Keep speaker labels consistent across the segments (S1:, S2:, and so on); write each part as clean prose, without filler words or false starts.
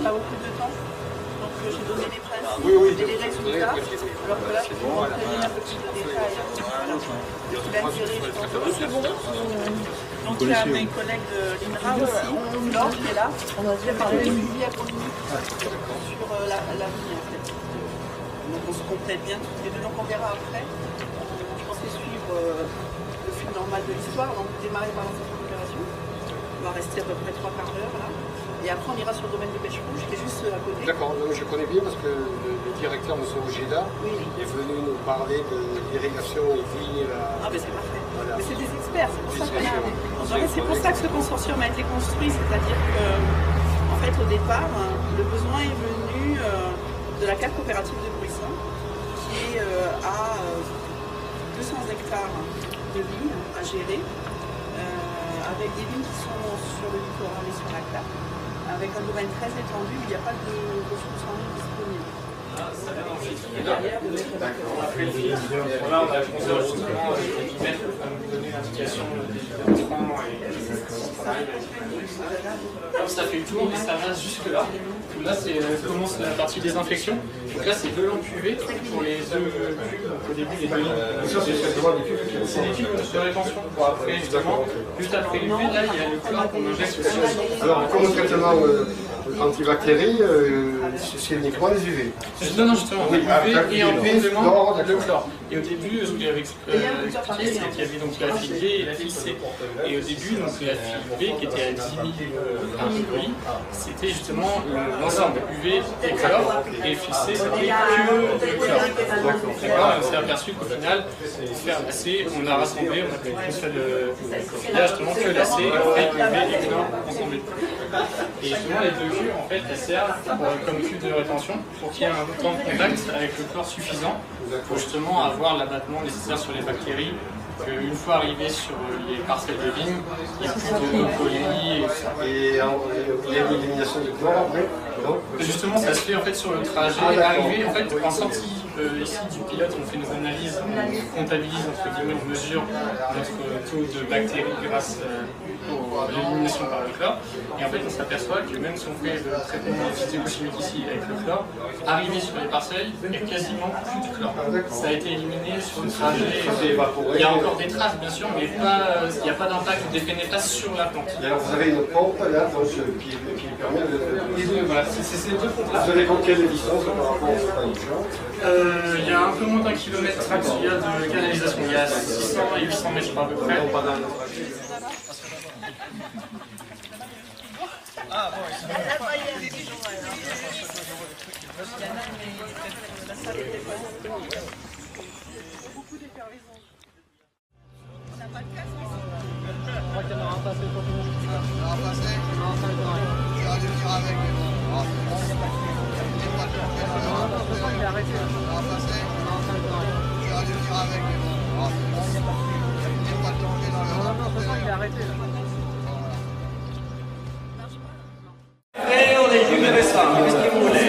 S1: pas beaucoup de temps. Donc j'ai donné les principes
S2: Oui,
S1: et les résultats. Alors que là, je vais vous montrer un peu plus de détails. Voilà. L'intérêt, je pense. C'est bon. Donc il y a mes collègues de l'INRA aussi, Laure qui est là. On a déjà parlé de suivi agronomique sur la vigne en fait. Donc on se complète bien toutes les deux. Donc on verra après. Je pensais suivre le fil normal de l'histoire. Donc démarrer par l'ancienne opération. On va rester à peu près 3 quarts d'heure là. Et après on ira sur le domaine de pêche rouge qui est juste à côté.
S2: D'accord, je connais bien parce que le directeur M. Ojeda est venu nous parler de l'irrigation et vignes.
S1: Ah ben c'est parfait.
S2: Voilà.
S1: Mais c'est des experts, c'est pour ça qu'on a. C'est pour ça que ce consortium a été construit, c'est-à-dire que en fait au départ, le besoin est venu de la CAF coopérative de Bruissan qui a 200 hectares de vignes à gérer, avec des vignes qui sont sur le littoral et sur la CAF, avec un domaine très étendu où il n'y a pas de ressources en eau disponibles.
S3: Après le filtre, là on a le compteur justement qui met à nous donner l'indication des éléments et ça fait le tour, mais ça reste jusque là. Là commence la partie désinfection. Donc là c'est 2 lampes UV pour les œufs au début les 2 lignes. C'est des tubes de rétention pour après justement, juste après l'UV, là il y a le chlore qu'on injecte aussi.
S2: Alors comme traitement antibactérie, c'est uniquement les UV.
S3: Non, justement, UV et en complément le chlore. Et au début, ce que j'avais expliqué, c'est qu'il y avait donc la file B et la file C. Et au début, donc, la file B qui était à 10 000 particuli, c'était justement l'ensemble UV et chlore. Et file C, c'était que le chlore. Et là, on s'est aperçu qu'au final, pour faire la C, on a rassemblé, on a fait une seule coquillage, justement que la C, et après UV et chlore ensemble. Et justement, les 2 cuves, en fait, elles servent comme cuve de rétention pour qu'il y ait un temps de contact avec le chlore suffisant pour justement avoir l'abattement nécessaire sur les bactéries, qu'une fois arrivé sur les parcelles de vignes, il n'y a plus de polyélie et tout ça.
S2: Et il y a une élimination du chlore après.
S3: Justement, ça se fait en fait sur le trajet. Arrivé, en fait, en sortie ici du pilote, on fait nos analyses, on comptabilise, entre guillemets, on mesure notre taux de bactéries grâce à l'élimination par le chlore. Et en fait, on s'aperçoit que même si on fait le traitement physico-chimique ici avec le chlore, arrivé sur les parcelles, il n'y a quasiment plus de chlore. Ça a été éliminé sur le trajet. Il y a encore des traces, bien sûr, mais il n'y a pas d'impact d'effet néfaste sur la plante.
S2: Alors vous avez une pompe là qui permet de...
S3: Voilà, c'est ces 2 pompes-là.
S2: Vous avez quelle distance par rapport au production?
S3: Il y a un peu moins d'1 kilomètre de canalisation. Il y a 600 et 800 mètres à peu près.
S4: On est jus de raisin, qu'est-ce que vous voulez?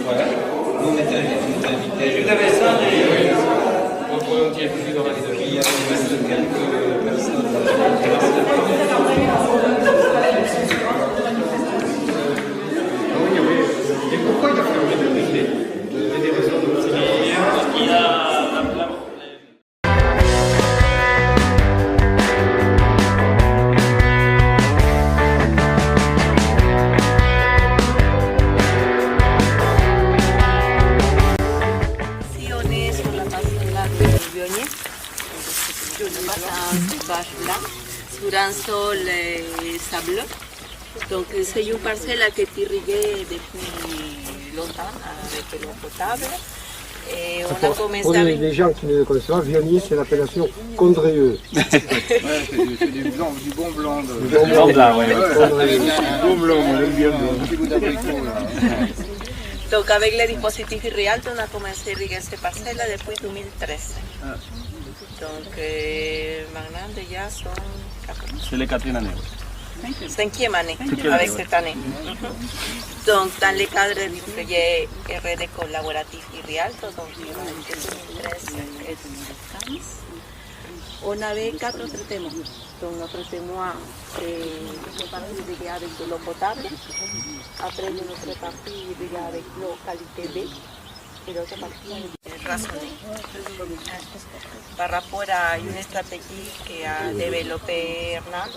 S4: Voilà, nous on est invités. Jus de raisin et on pourrait dire plus dans la vie il y a quelques personnes.
S2: Et pourquoi il a fermé le musée? Il y a des raisons de...
S4: Il y a
S5: sur un sol sableux. Donc c'est une parcelle qui est irriguée depuis longtemps avec l'eau potable. Et on a commencé
S2: pour les gens qui ne le connaissent pas, Viognier c'est l'appellation Condrieux.
S6: C'est du bon blanc.
S2: Du bon blanc,
S6: ouais.
S2: Condrieux.
S6: Du bon blanc, on aime bien un petit bout d'abricot là.
S5: Donc avec le dispositif Irrialto, on a commencé à irriguer cette parcelle depuis 2013. Donc maintenant déjà sont 4 ans.
S6: C'est la 4e année.
S5: 5e année avec cette année. Donc dans le cadre du projet RD collaboratif Irrialto, donc en 2013 et 2015. On avait 4 traitements. Donc notre traitement une partie irriguée avec de l'eau potable. Après une autre partie irriguée avec l'eau qualité B. Et l'autre partie raisonnée. Par rapport à une stratégie qu'a développée Hernán,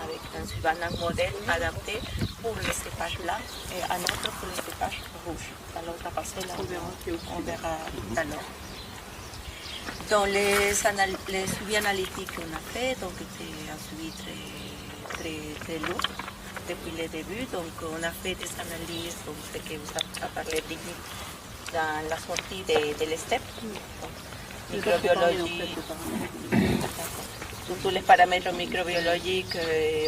S5: avec un modèle adapté pour les cépages blancs et un autre pour les cépages rouges. Dans l'autre parcelle, on verra tout à l'heure. Dans les suivis analytiques qu'on a fait, donc c'était un suivi très lourd depuis le début. Donc on a fait des analyses, donc ce que vous avez parlé dans la sortie de l'ESTEP, microbiologie, tous les paramètres microbiologiques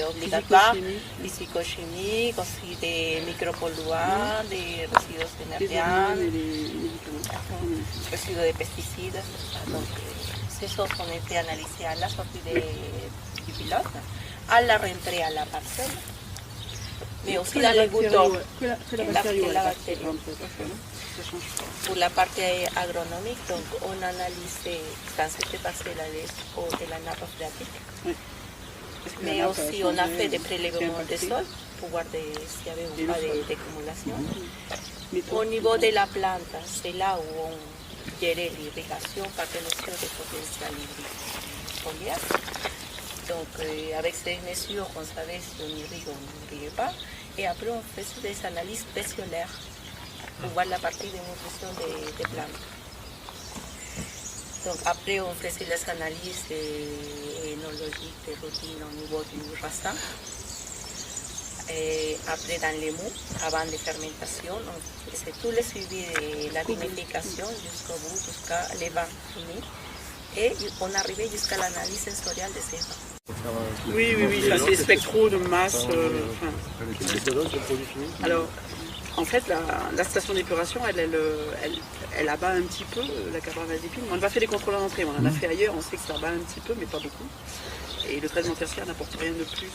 S5: obligatoires, physico-chimiques, aussi des micropolluants, des résidus énergéens, résidus de pesticides. Donc, ces choses ont été analysées à la sortie du pilote, à la rentrée à la parcelle, mais aussi dans les boutons, la bactérie. Pour la partie agronomique, donc on a analysé dans cette parcelle les eaux de la nappe phréatique, mais aussi on a fait des prélèvements des sols pour voir s'il y avait ou pas d'accumulation. Au niveau de la plante, c'est là où on gérait l'irrigation par des mesures de potentiel foliaire. Donc avec ces mesures, on savait si on irrigue ou on n'irrigue pas. Et après, on faisait des analyses spéciolaires pour voir la partie de nutrition des plantes. Donc après, on faisait les analyses énologiques de routine au niveau du raisin. Et après, dans les mous, avant de fermentation, on faisait tout le suivi de la vinification jusqu'au bout, jusqu'à les vins finis. Et on arrivait jusqu'à l'analyse sensorielle de ces vins.
S1: Oui, ça c'est spectro de masse. Alors, en fait, la station d'épuration, elle abat un petit peu la carbamazépine. On n'a pas fait des contrôles en entrée, on en a fait ailleurs, on sait que ça abat un petit peu, mais pas beaucoup. Et le traitement tertiaire n'apporte rien de plus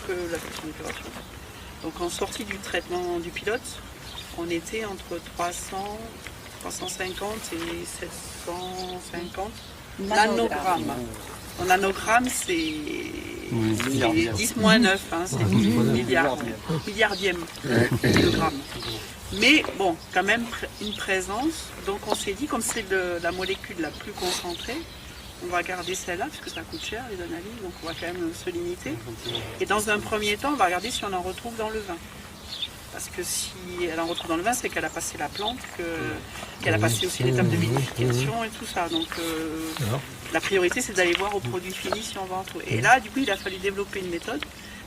S1: que la station d'épuration. Donc en sortie du traitement du pilote, on était entre 300, 350 et 750 nanogrammes. En nanogramme, c'est 10-9, hein, c'est milliardième kilogramme. Mais bon, quand même une présence. Donc on s'est dit, comme c'est la molécule la plus concentrée, on va garder celle-là, puisque ça coûte cher les analyses, donc on va quand même se limiter. Et dans un premier temps, on va regarder si on en retrouve dans le vin. Parce que si elle en retrouve dans le vin, c'est qu'elle a passé la plante, qu'elle a passé aussi l'étape de vinification et tout ça. Donc la priorité, c'est d'aller voir au produit fini si on va en trouver. Et là, du coup, il a fallu développer une méthode,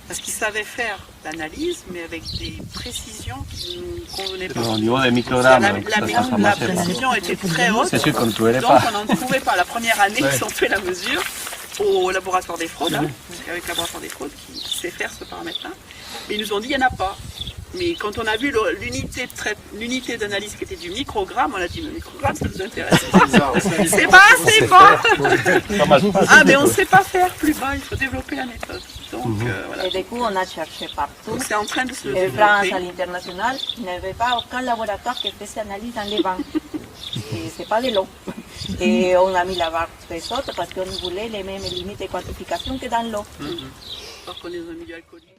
S1: parce qu'il savait faire l'analyse, mais avec des précisions qui ne nous convenaient pas.
S6: Au niveau des microgrammes,
S1: la précision était très haute,
S6: c'est sûr qu'on ne trouvait
S1: donc
S6: pas.
S1: on n'en trouvait pas. La première année, ils ont fait la mesure au laboratoire des fraudes, hein, avec le laboratoire des fraudes qui sait faire ce paramètre-là. Mais ils nous ont dit qu'il n'y en a pas. Mais quand on a vu l'unité d'analyse qui était du microgramme, on a dit le microgramme, ça nous intéresse. C'est pas assez bas. Ah, mais on ne sait pas faire plus bas, il faut développer la méthode. Donc, voilà.
S5: Et du coup, on a cherché partout.
S1: C'est en train de se
S5: En France, à l'international, il n'y avait pas aucun laboratoire qui faisait cette analyse dans les vins. Et c'est pas de l'eau. Et on a mis la barre très haute parce qu'on voulait les mêmes limites de quantification que dans l'eau.
S1: Parce qu'on est dans un milieu alcoolique.